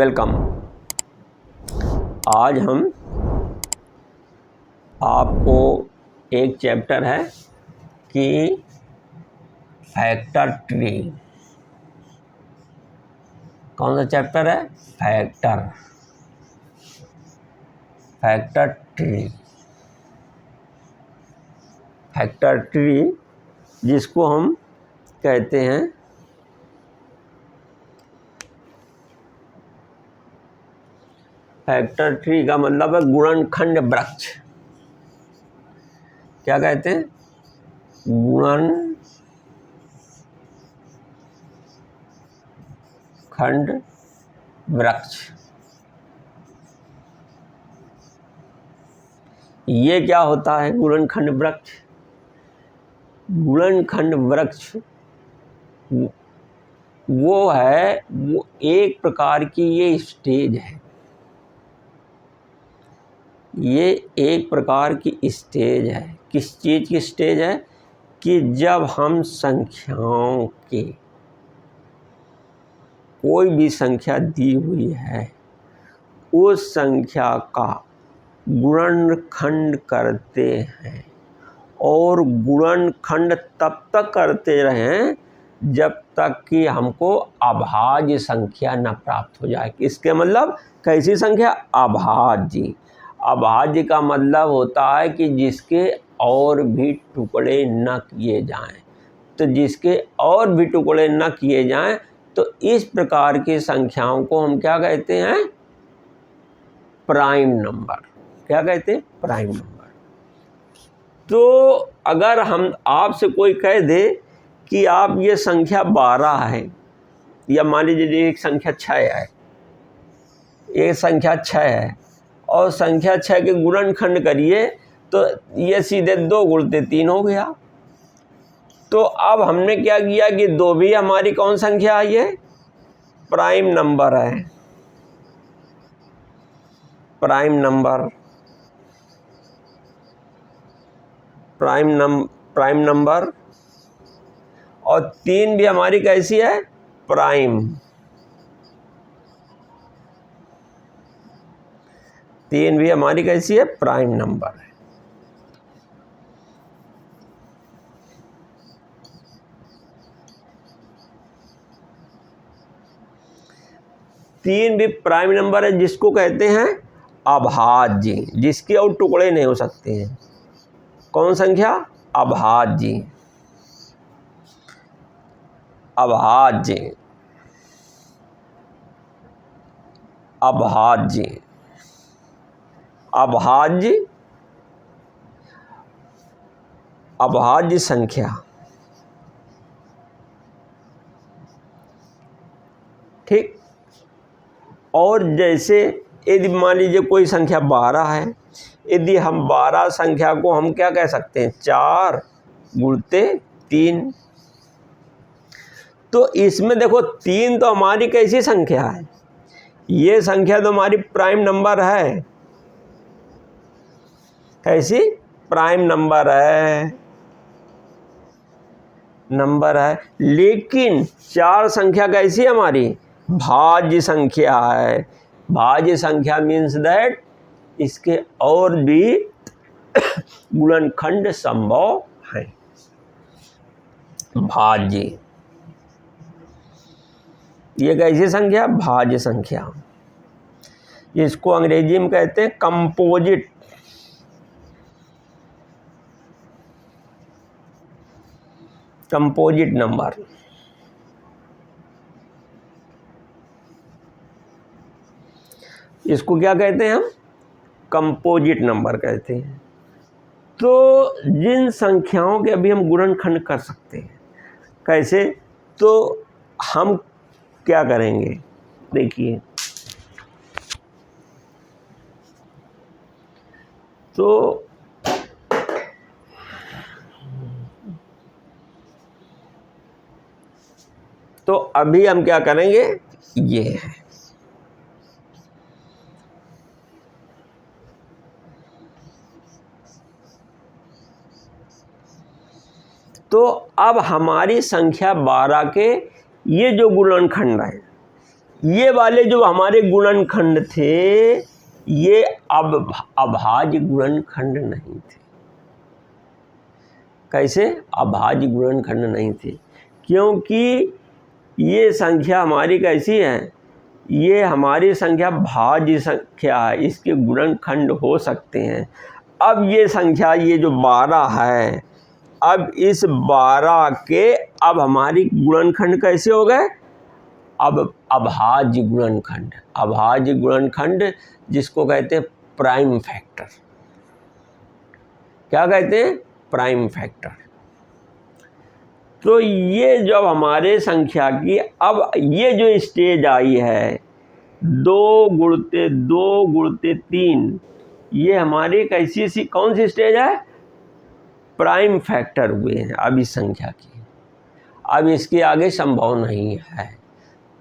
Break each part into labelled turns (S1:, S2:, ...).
S1: Welcome. आज हम आपको एक चैप्टर है कि फैक्टर ट्री। कौन सा चैप्टर है? Factor tree. फैक्टर ट्री जिसको हम कहते हैं फैक्टर ट्री का मतलब है गुणनखंड वृक्ष। क्या कहते हैं? गुणनखंड वृक्ष। ये क्या होता है गुणनखंड वृक्ष? गुणनखंड वृक्ष वो एक प्रकार की ये स्टेज है। ये एक प्रकार की स्टेज है। किस चीज़ की स्टेज है? कि जब हम संख्याओं के कोई भी संख्या दी हुई है उस संख्या का गुणनखंड करते हैं और गुणनखंड तब तक करते रहें जब तक कि हमको अभाज्य संख्या न प्राप्त हो जाए। इसके मतलब कैसी संख्या? अभाज्य। अभाज्य का मतलब होता है कि जिसके और भी टुकड़े न किए जाएं। तो जिसके और भी टुकड़े न किए जाएं तो इस प्रकार की संख्याओं को हम क्या कहते हैं? Prime number. क्या कहते हैं? Prime number. तो अगर हम आपसे कोई कह दे कि आप ये संख्या 12 है, या मान लीजिए एक संख्या 6 है, एक संख्या 6 है और संख्या 6 के गुणनखंड करिए तो ये सीधे 2 गुणते 3 हो गया। तो अब हमने क्या किया कि 2 भी हमारी कौन संख्या है? ये प्राइम नंबर है। प्राइम नंबर और 3 भी हमारी कैसी है? प्राइम। 3 भी हमारी कैसी है? प्राइम नंबर है। तीन भी प्राइम नंबर है जिसको कहते हैं अभाज्य, जिसके और टुकड़े नहीं हो सकते हैं। कौन संख्या? अभाज्य। अभाज्य। अभाज्य। अभाज्य। अभाज्य संख्या। ठीक। और जैसे यदि मान लीजिए कोई संख्या 12 है, यदि हम 12 संख्या को हम क्या कह सकते हैं? 4 गुणते 3। तो इसमें देखो 3 तो हमारी कैसी संख्या है? ये संख्या तो हमारी प्राइम नंबर है। कैसी? प्राइम नंबर है। लेकिन 4 संख्या कैसी है हमारी? भाज्य संख्या है। भाज्य संख्या मीन्स दैट इसके और भी गुणनखंड संभव है। भाज्य। ये कैसी संख्या? भाज्य संख्या। इसको अंग्रेजी में कहते हैं कंपोजिट। Composite number. इसको क्या कहते हैं हम? कंपोजिट नंबर कहते हैं। तो जिन संख्याओं के अभी हम गुणनखंड कर सकते हैं, कैसे? तो हम क्या करेंगे? देखिए, तो अभी हम क्या करेंगे? ये है। तो अब हमारी संख्या 12 के ये जो गुणनखंड है, ये वाले जो हमारे गुणनखंड थे ये अब अभाज्य गुणनखंड नहीं थे। कैसे? अभाज्य गुणनखंड नहीं थे, क्योंकि ये संख्या हमारी कैसी है, ये हमारी संख्या भाज्य संख्या है, इसके गुणनखंड हो सकते हैं। अब ये संख्या, ये जो 12 है, अब इस 12 के अब हमारी गुणनखंड कैसे हो गए? अब अभाज्य गुणनखंड। अभाज्य गुणनखंड जिसको कहते हैं प्राइम फैक्टर। क्या कहते हैं? Prime factor. तो ये जब हमारे संख्या की अब ये जो स्टेज आई है 2 गुणते 2 गुणते 3, ये हमारी कैसी सी कौन सी स्टेज है? प्राइम फैक्टर हुए हैं अब इस संख्या की। अब इसके आगे संभव नहीं है।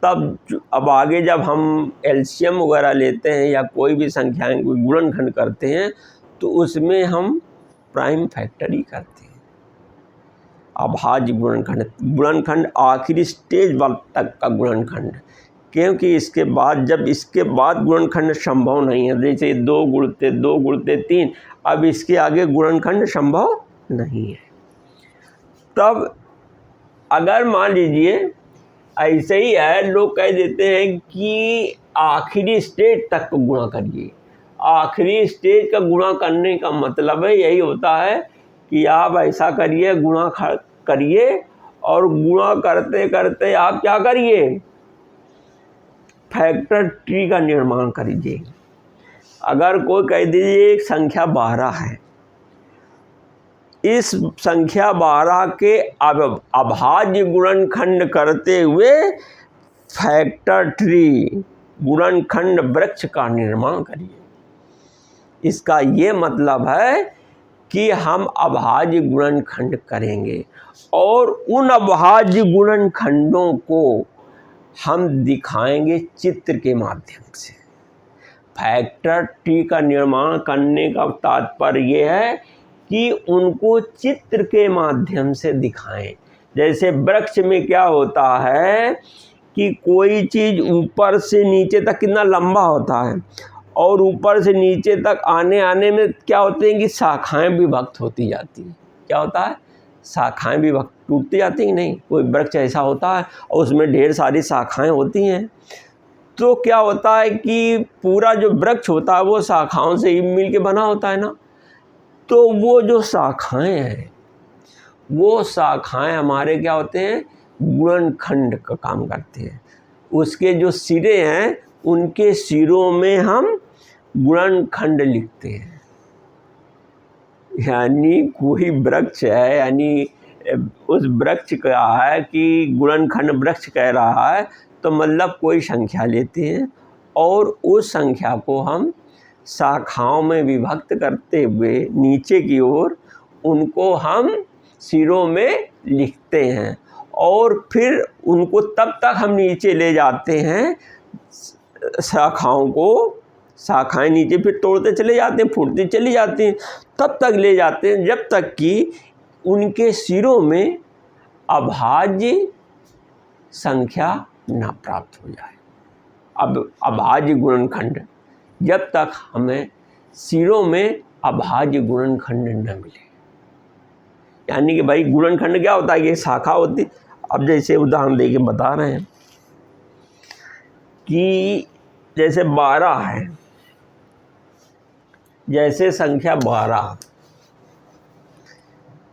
S1: तब अब आगे जब हम एलसीएम वगैरह लेते हैं या कोई भी संख्याएं गुणनखंड करते हैं तो उसमें हम प्राइम फैक्टर ही करते हैं। अभाज्य गुणनखंड आखिरी स्टेज तक का गुणनखंड, क्योंकि इसके बाद जब इसके बाद गुणनखंड संभव नहीं है, जैसे 2 गुणते 2 गुणते 3, अब इसके आगे गुणनखंड संभव नहीं है। तब अगर मान लीजिए ऐसे ही है, लोग कह देते हैं कि आखिरी स्टेज तक को गुणा करिए। आखिरी स्टेज का गुणा करने का मतलब है यही होता है कि आप ऐसा करिए, गुणा करिए और गुणा करते करते आप क्या करिए? फैक्टर ट्री का निर्माण करिए। अगर कोई कह दीजिए एक संख्या 12 है, इस संख्या 12 के अब अभाज्य गुणनखंड करते हुए फैक्टर ट्री गुणनखंड वृक्ष का निर्माण करिए। इसका ये मतलब है कि हम अभाज्य गुणनखंड करेंगे और उन अभाज्य गुणनखंडों को हम दिखाएंगे चित्र के माध्यम से। फैक्टर ट्री का निर्माण करने का तात्पर्य यह है कि उनको चित्र के माध्यम से दिखाएं। जैसे वृक्ष में क्या होता है कि कोई चीज़ ऊपर से नीचे तक कितना लंबा होता है और ऊपर से नीचे तक आने में क्या होते हैं कि शाखाएं विभक्त होती जाती हैं। क्या होता है? शाखाएं विभक्त टूटती जाती हैं। नहीं, कोई वृक्ष ऐसा होता है और उसमें ढेर सारी शाखाएं होती हैं, तो क्या होता है कि पूरा जो वृक्ष होता है वो शाखाओं से ही मिल के बना होता है ना। तो वो जो शाखाएं हैं, वो शाखाएं हमारे क्या होते हैं? गुणनखंड का काम करते हैं। उसके जो सिरे हैं उनके सिरों में हम गुणनखंड लिखते हैं। यानी कोई वृक्ष है, यानी उस वृक्ष का है कि गुणनखंड वृक्ष कह रहा है, तो मतलब कोई संख्या लेते हैं और उस संख्या को हम शाखाओं में विभक्त करते हुए नीचे की ओर उनको हम सिरों में लिखते हैं और फिर उनको तब तक हम नीचे ले जाते हैं, शाखाओं को, शाखाएं नीचे फिर तोड़ते चले जाते हैं, फूटती चली जाती हैं, तब तक ले जाते हैं जब तक कि उनके सिरों में अभाज्य संख्या ना प्राप्त हो जाए। अब अभाज्य गुणनखंड जब तक हमें सिरों में अभाज्य गुणनखंड न मिले, यानी कि भाई गुणनखंड क्या होता है कि शाखा होती। अब जैसे उदाहरण देके बता रहे हैं कि जैसे 12 है, जैसे संख्या 12,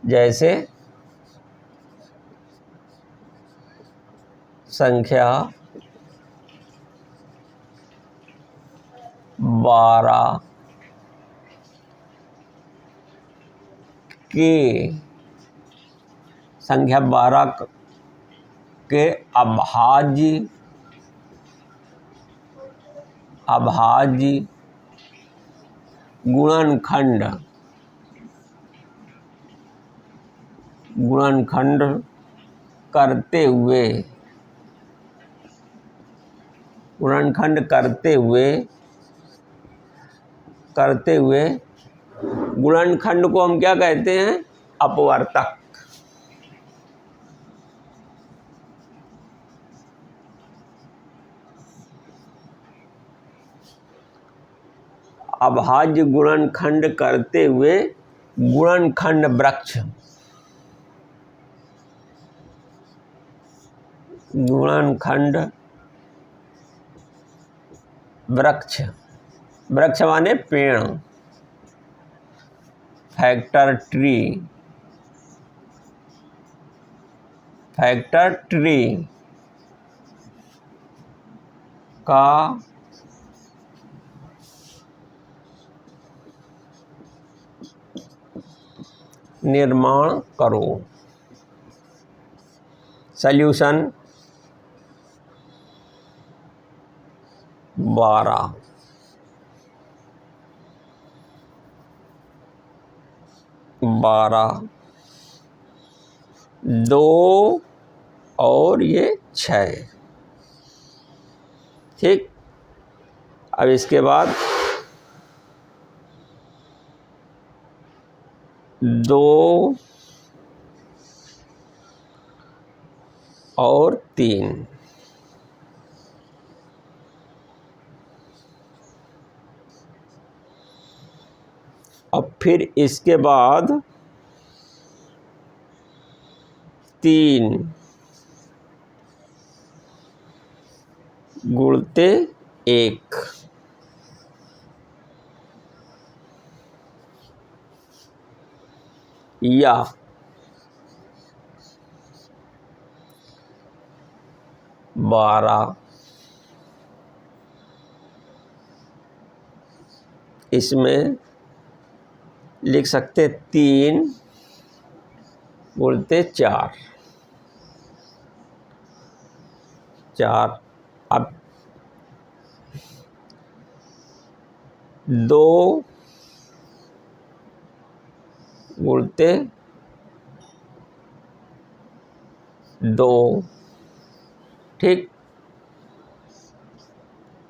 S1: जैसे संख्या 12 के संख्या 12 के अभाज्य गुणनखंड करते हुए गुणनखंड को हम क्या कहते हैं? अपवर्तक। अभाज्य गुणनखंड करते हुए गुणनखंड वृक्ष, गुणनखंड वृक्ष, वृक्ष माने पेड़, फैक्टर ट्री, फैक्टर ट्री का निर्माण करो। सॉल्यूशन 12, 2 और ये 6। ठीक, अब इसके बाद 2 और 3, अब फिर इसके बाद 3 गुणते 1, या 12, इसमें लिख सकते 3 गुणते 4, अब 2 गुणते 2। ठीक,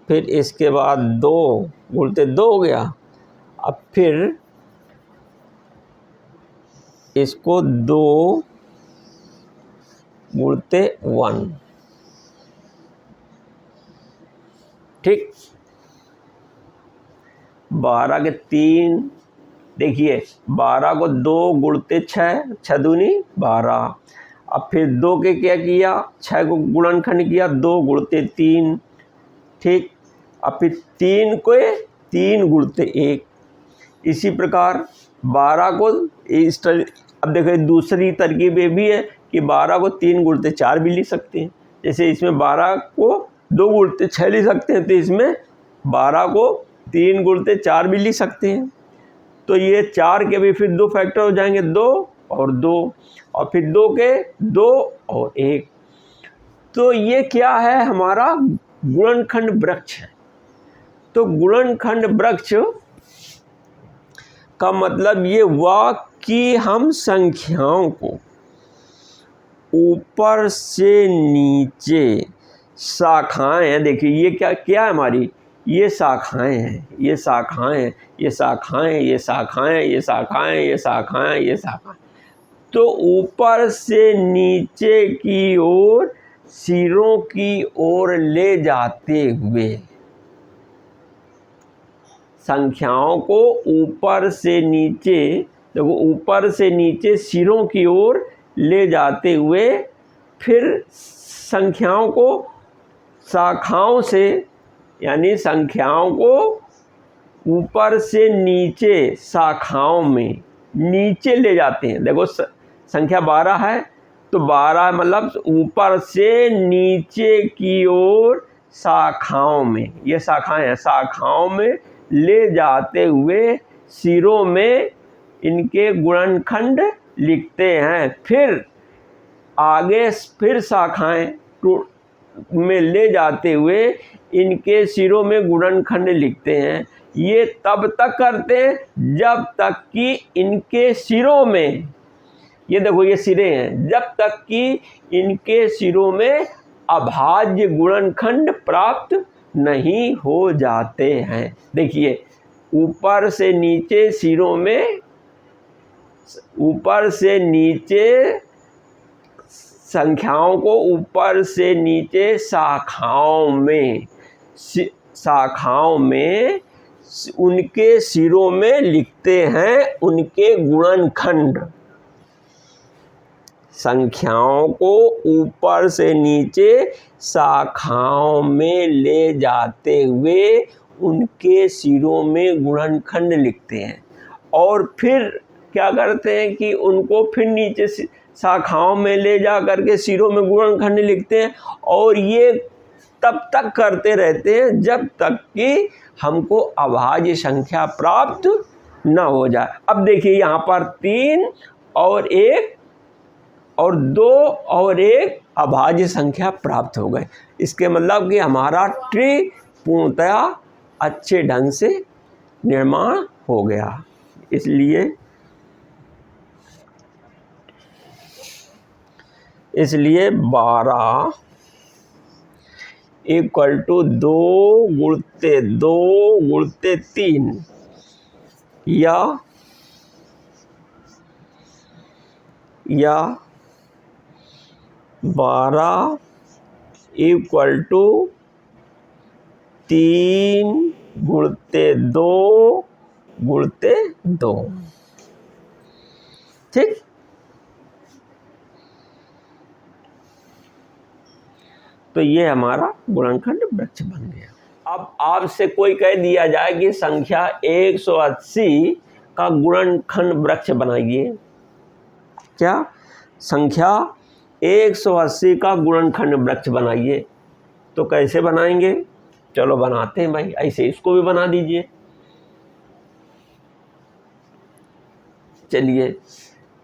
S1: फिर इसके बाद 2 गुणते 2 हो गया। अब फिर इसको 2 गुणते 1। ठीक, 12 के 3, देखिए 12 को 2 गुणते 6, 6 दूनी 12। अब फिर 2 के क्या किया, 6 को गुणनखंड किया, 2 गुणते 3। ठीक, अब फिर 3 को 3 गुणते 1। इसी प्रकार 12 को इस अब देखो दूसरी तरकीब ये भी है कि 12 को 3 गुणते 4 भी लिख सकते हैं। जैसे इसमें 12 को 2 गुणते 6 लिख सकते हैं, तो इसमें 12 को 3 गुणते 4 भी लिख सकते हैं। तो ये 4 के भी फिर 2 फैक्टर हो जाएंगे, 2 और 2, और फिर 2 के 2 और 1। तो ये क्या है, हमारा गुणनखंड वृक्ष है। तो गुणनखंड वृक्ष का मतलब ये हुआ कि हम संख्याओं को ऊपर से नीचे शाखाएं हैं, देखिए ये क्या क्या है हमारी, ये शाखाएं हैं, ये शाखाएं, ये शाखाएं, ये शाखाएं, ये शाखाएं, ये शाखाएं, ये शाखाएं। तो ऊपर से नीचे की ओर, सिरों की ओर ले जाते हुए संख्याओं को ऊपर से नीचे, देखो ऊपर से नीचे सिरों की ओर ले जाते हुए फिर संख्याओं को शाखाओं से, यानी संख्याओं को ऊपर से नीचे शाखाओं में नीचे ले जाते हैं। देखो संख्या 12 है, तो 12 मतलब ऊपर से नीचे की ओर शाखाओं में, ये शाखाएं हैं, शाखाओं में ले जाते हुए सिरों में इनके गुणनखंड लिखते हैं। फिर आगे फिर शाखाएं में ले जाते हुए इनके सिरों में गुणनखंड लिखते हैं। ये तब तक करते हैं जब तक कि इनके सिरों में, ये देखो ये सिरे हैं, जब तक कि इनके सिरों में अभाज्य गुणनखंड प्राप्त नहीं हो जाते हैं। देखिए ऊपर से नीचे सिरों में, ऊपर से नीचे संख्याओं को ऊपर से नीचे शाखाओं में, शाखाओं में उनके सिरों में लिखते हैं उनके गुणनखंड। संख्याओं को ऊपर से नीचे शाखाओं में ले जाते हुए उनके सिरों में गुणनखंड लिखते हैं, और फिर क्या करते हैं कि उनको फिर नीचे शाखाओं में ले जा करके सिरों में गुणनखंड लिखते हैं, और ये तब तक करते रहते हैं जब तक कि हमको अभाज्य संख्या प्राप्त न हो जाए। अब देखिए यहाँ पर 3 और 1 और 2 और 1 अभाज्य संख्या प्राप्त हो गए। इसके मतलब कि हमारा ट्री पूर्णतया अच्छे ढंग से निर्माण हो गया। इसलिए 12 इक्वल टू 2 गुणते 2 गुणते 3 या 12 इक्वल टू 3 गुणते 2 गुणते 2। ठीक, तो ये हमारा गुणनखंड वृक्ष बन गया। अब आपसे कोई कह दिया जाए कि संख्या 180 का गुणनखंड वृक्ष बनाइए। क्या? संख्या 180 का गुणनखंड वृक्ष बनाइए। तो कैसे बनाएंगे? चलो बनाते हैं भाई, ऐसे इसको भी बना दीजिए। चलिए,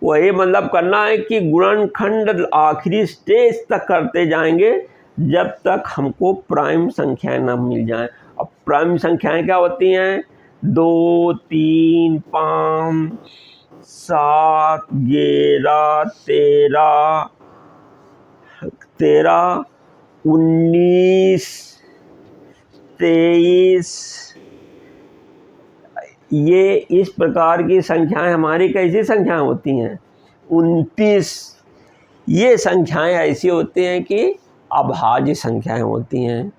S1: वही मतलब करना है कि गुणनखंड आखिरी स्टेज तक करते जाएंगे जब तक हमको प्राइम संख्याएं न मिल जाएं। अब प्राइम संख्याएं क्या होती हैं? 2, 3, 5, 7, 11, 13, 19, 23। ये इस प्रकार की संख्याएं हमारी कैसी संख्याएं होती हैं? 29। ये संख्याएं ऐसी होती हैं कि अभाज्य संख्याएं होती हैं।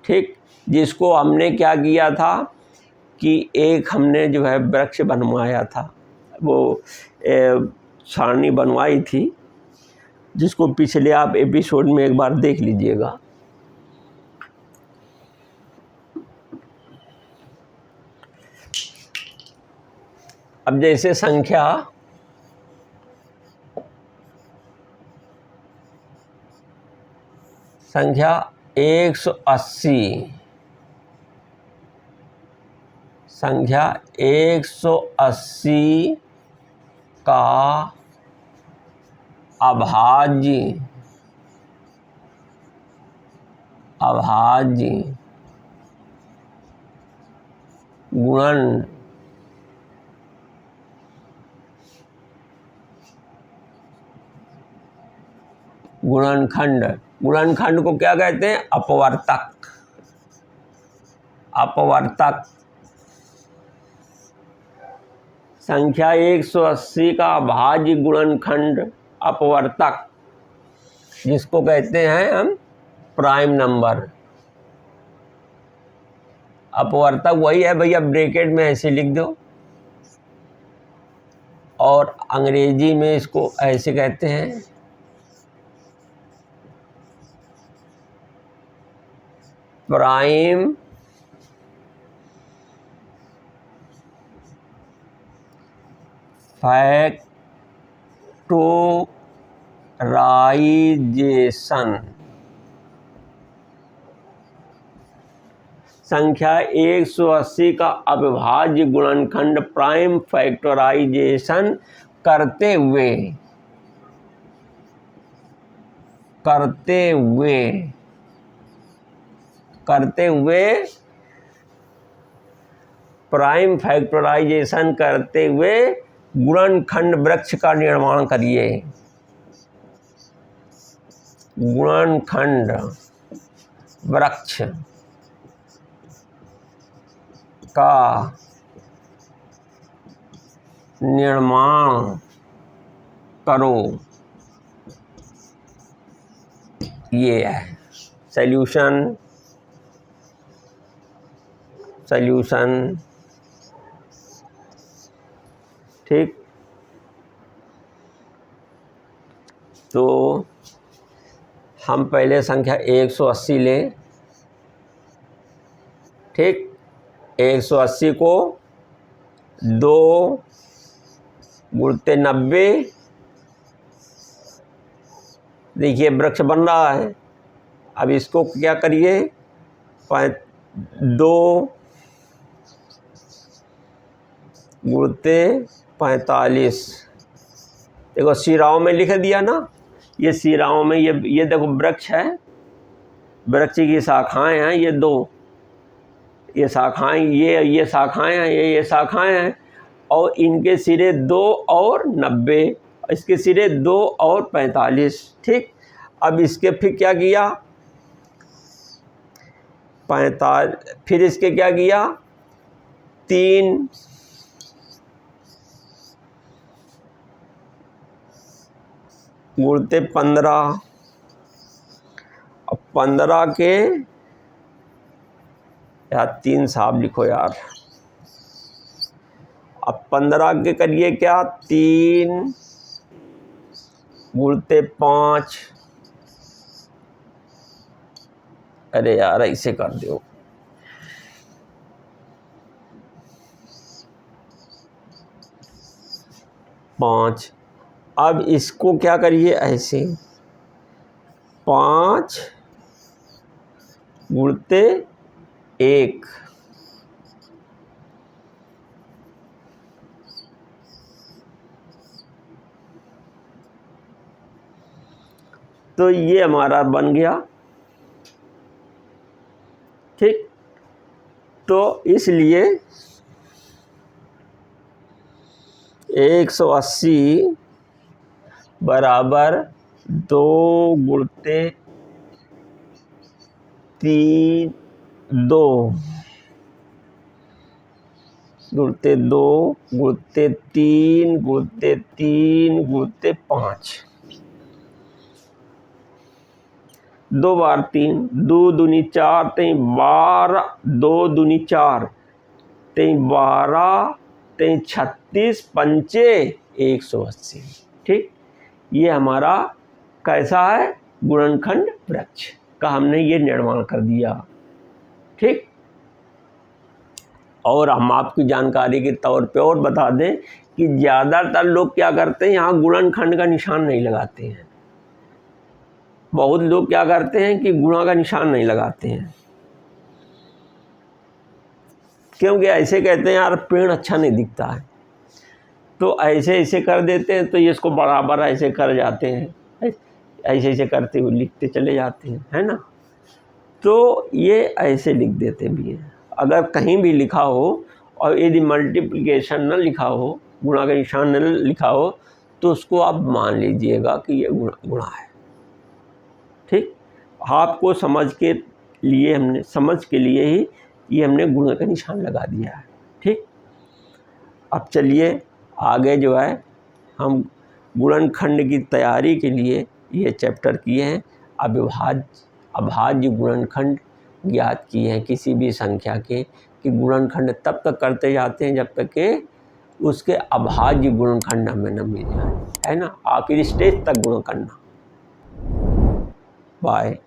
S1: ठीक, जिसको हमने क्या किया था कि एक हमने जो है वृक्ष बनवाया था, वो सारणी बनवाई थी, जिसको पिछले आप एपिसोड में एक बार देख लीजिएगा। अब जैसे संख्या 180, संख्या 180 का अभाज्य गुणनखंड को क्या कहते हैं? अपवर्तक। संख्या 180 का अभाज्य गुणनखंड अपवर्तक, जिसको कहते हैं हम प्राइम नंबर। अपवर्तक वही है भैया, ब्रैकेट में ऐसे लिख दो, और अंग्रेजी में इसको ऐसे कहते हैं प्राइम फैक्टराइजेशन। संख्या 180 का अविभाज्य गुणनखंड प्राइम फैक्टराइजेशन करते हुए प्राइम फैक्टराइजेशन करते हुए गुणनखंड वृक्ष का निर्माण करिए। गुणनखंड वृक्ष का निर्माण करो। ये है सॉल्यूशन सॉल्यूशन। ठीक, तो हम पहले संख्या 180 लें। ठीक, 180 को 2 गुणते 90, देखिए वृक्ष बन रहा है। अब इसको क्या करिए, 2 गुणते 45, देखो सिराओं में लिख दिया ना, ये सिराओं में ये देखो वृक्ष है, वृक्ष की शाखाएं हैं, ये 2, ये शाखाएं, ये शाखाएं हैं, ये शाखाएं हैं, और इनके सिरे 2 और 90, इसके सिरे 2 और 45। ठीक, अब इसके फिर क्या किया, 45, फिर इसके क्या किया, 3 गुणते 15, अब 15 के, यार 3 साहब लिखो यार, अब 15 के करिए क्या, 3 गुणते 5, अरे यार ऐसे कर दो, पाँच। अब इसको क्या करिए ऐसे, 5 गुणते 1, तो ये हमारा बन गया। ठीक, तो इसलिए 180 बराबर 2 गुणते 3, 2 गुणते 2 गुणते 3 गुणते 3 गुणते 5, 2 बार 3, 2 दूनी 4, 3 12, 2 दूनी 4, 3 12, 3 36, पंचे 180। ठीक, ये हमारा कैसा है, गुणनखंड वृक्ष का हमने ये निर्माण कर दिया। ठीक, और हम आपकी जानकारी के तौर पे और बता दें कि ज़्यादातर लोग क्या करते हैं, यहाँ गुणनखंड का निशान नहीं लगाते हैं। बहुत लोग क्या करते हैं कि गुणा का निशान नहीं लगाते हैं, क्योंकि ऐसे कहते हैं यार पेड़ अच्छा नहीं दिखता है, तो ऐसे ऐसे कर देते हैं, तो ये इसको बराबर ऐसे कर जाते हैं, ऐसे ऐसे करते हुए लिखते चले जाते हैं, है ना। तो ये ऐसे लिख देते भी हैं। अगर कहीं भी लिखा हो और यदि मल्टीप्लिकेशन न लिखा हो, गुणा का निशान न लिखा हो, तो उसको आप मान लीजिएगा कि ये गुणा है। ठीक, आपको समझ के लिए ही ये हमने गुणा का निशान लगा दिया है। ठीक, अब चलिए आगे जो है हम गुणनखंड की तैयारी के लिए ये चैप्टर किए हैं। अभाज्य गुणनखंड ज्ञात किए हैं किसी भी संख्या के, कि गुणनखंड तब तक करते जाते हैं जब तक कि उसके अभाज्य गुणनखंड हमें न मिल जाए, है ना। आखिरी स्टेज तक गुणा करना। बाय।